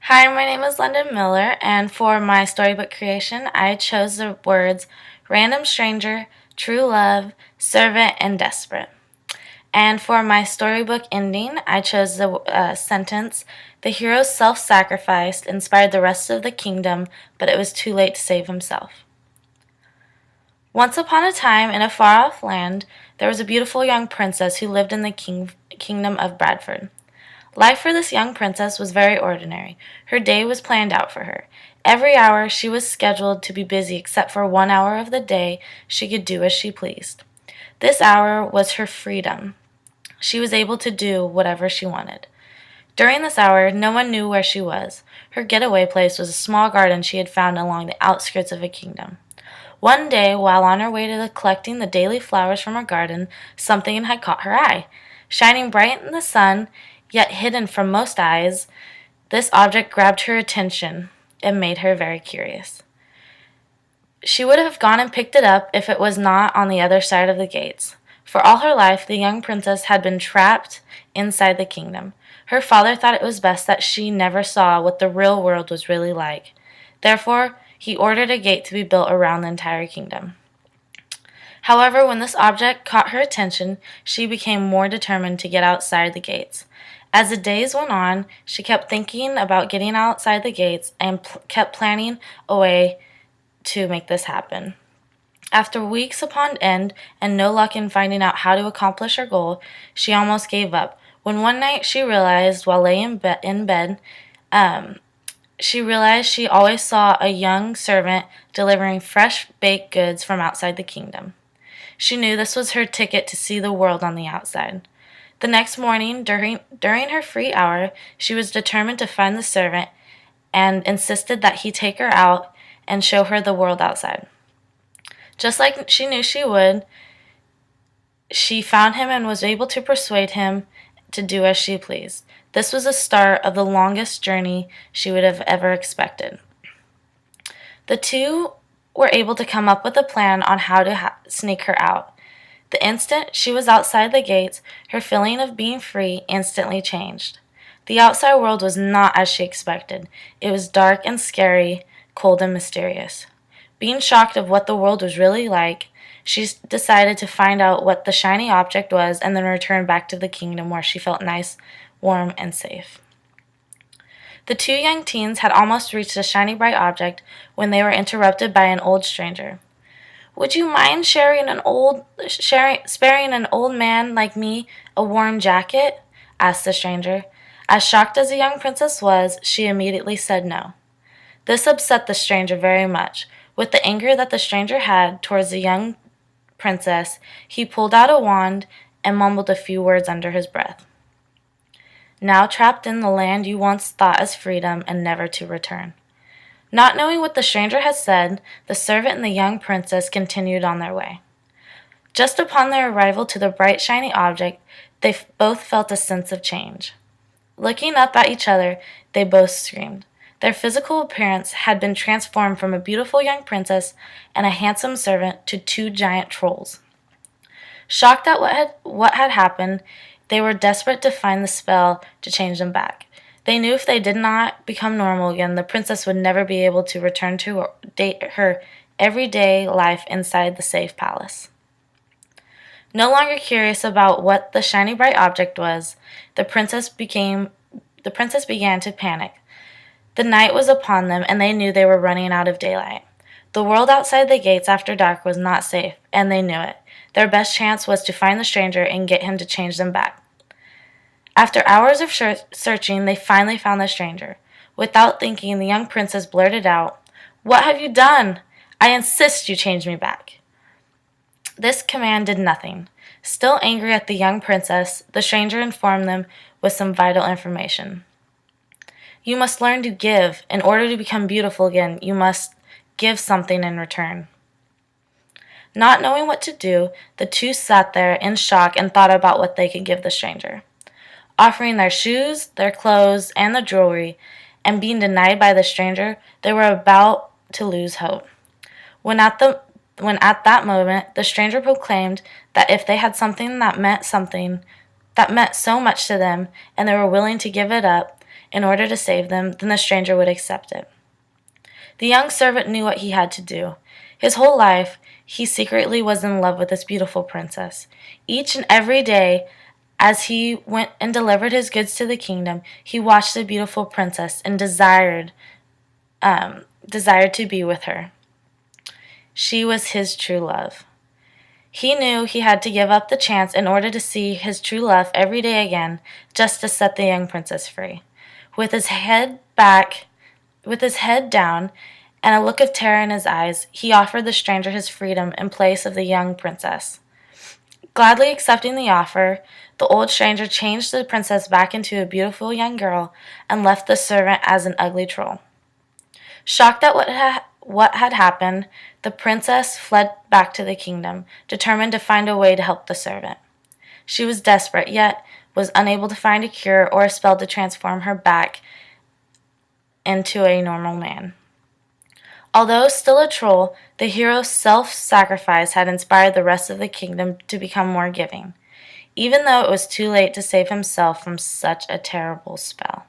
Hi, my name is London Miller, and for my storybook creation, I chose the words random stranger, true love, servant, and desperate. And for my storybook ending, I chose the sentence the hero's self sacrifice inspired the rest of the kingdom, but it was too late to save himself. Once upon a time, in a far off land, there was a beautiful young princess who lived in the kingdom of Bradford. Life for this young princess was very ordinary. Her day was planned out for her. Every hour she was scheduled to be busy except for 1 hour of the day she could do as she pleased. This hour was her freedom. She was able to do whatever she wanted. During this hour, no one knew where she was. Her getaway place was a small garden she had found along the outskirts of a kingdom. One day, while on her way to collecting the daily flowers from her garden, something had caught her eye. Shining bright in the sun, yet hidden from most eyes, this object grabbed her attention and made her very curious. She would have gone and picked it up if it was not on the other side of the gates. For all her life, the young princess had been trapped inside the kingdom. Her father thought it was best that she never saw what the real world was really like. Therefore, he ordered a gate to be built around the entire kingdom. However, when this object caught her attention, she became more determined to get outside the gates. As the days went on, she kept thinking about getting outside the gates and kept planning a way to make this happen. After weeks upon end and no luck in finding out how to accomplish her goal, she almost gave up. When one night she realized, while laying in bed, she realized she always saw a young servant delivering fresh baked goods from outside the kingdom. She knew this was her ticket to see the world on the outside. The next morning, during her free hour, she was determined to find the servant and insisted that he take her out and show her the world outside. Just like she knew she would, she found him and was able to persuade him to do as she pleased. This was the start of the longest journey she would have ever expected. The two were able to come up with a plan on how to sneak her out. The instant she was outside the gates, her feeling of being free instantly changed. The outside world was not as she expected. It was dark and scary, cold and mysterious. Being shocked of what the world was really like, she decided to find out what the shiny object was and then return back to the kingdom where she felt nice, warm, and safe. The two young teens had almost reached the shiny bright object when they were interrupted by an old stranger. "Would you mind sparing an old man like me a warm jacket?" asked the stranger. As shocked as the young princess was, she immediately said no. This upset the stranger very much. With the anger that the stranger had towards the young princess, he pulled out a wand and mumbled a few words under his breath. Now trapped in the land you once thought as freedom and never to return. Not knowing what the stranger had said, the servant and the young princess continued on their way. Just upon their arrival to the bright shiny object, they both felt a sense of change. Looking up at each other, they both screamed. Their physical appearance had been transformed from a beautiful young princess and a handsome servant to two giant trolls. Shocked at what had happened, they were desperate to find the spell to change them back. They knew if they did not become normal again, the princess would never be able to return to her everyday life inside the safe palace. No longer curious about what the shiny bright object was, the princess began to panic. The night was upon them, and they knew they were running out of daylight. The world outside the gates after dark was not safe, and they knew it. Their best chance was to find the stranger and get him to change them back. After hours of searching, they finally found the stranger. Without thinking, the young princess blurted out, "What have you done? I insist you change me back." This command did nothing. Still angry at the young princess, the stranger informed them with some vital information. "You must learn to give. In order to become beautiful again, you must give something in return." Not knowing what to do, the two sat there in shock and thought about what they could give the stranger. Offering their shoes, their clothes, and the jewelry, and being denied by the stranger, they were about to lose hope. When at that moment, the stranger proclaimed that if they had something that meant so much to them, and they were willing to give it up, in order to save them, then the stranger would accept it. The young servant knew what he had to do. His whole life, he secretly was in love with this beautiful princess. Each and every day, as he went and delivered his goods to the kingdom, he watched the beautiful princess and desired to be with her. She was his true love. He knew he had to give up the chance in order to see his true love every day again, just to set the young princess free. With his head down, and a look of terror in his eyes, he offered the stranger his freedom in place of the young princess. Gladly accepting the offer, the old stranger changed the princess back into a beautiful young girl and left the servant as an ugly troll. Shocked at what had happened, the princess fled back to the kingdom, determined to find a way to help the servant. She was desperate, yet was unable to find a cure or a spell to transform her back into a normal man. Although still a troll, the hero's self-sacrifice had inspired the rest of the kingdom to become more giving, even though it was too late to save himself from such a terrible spell.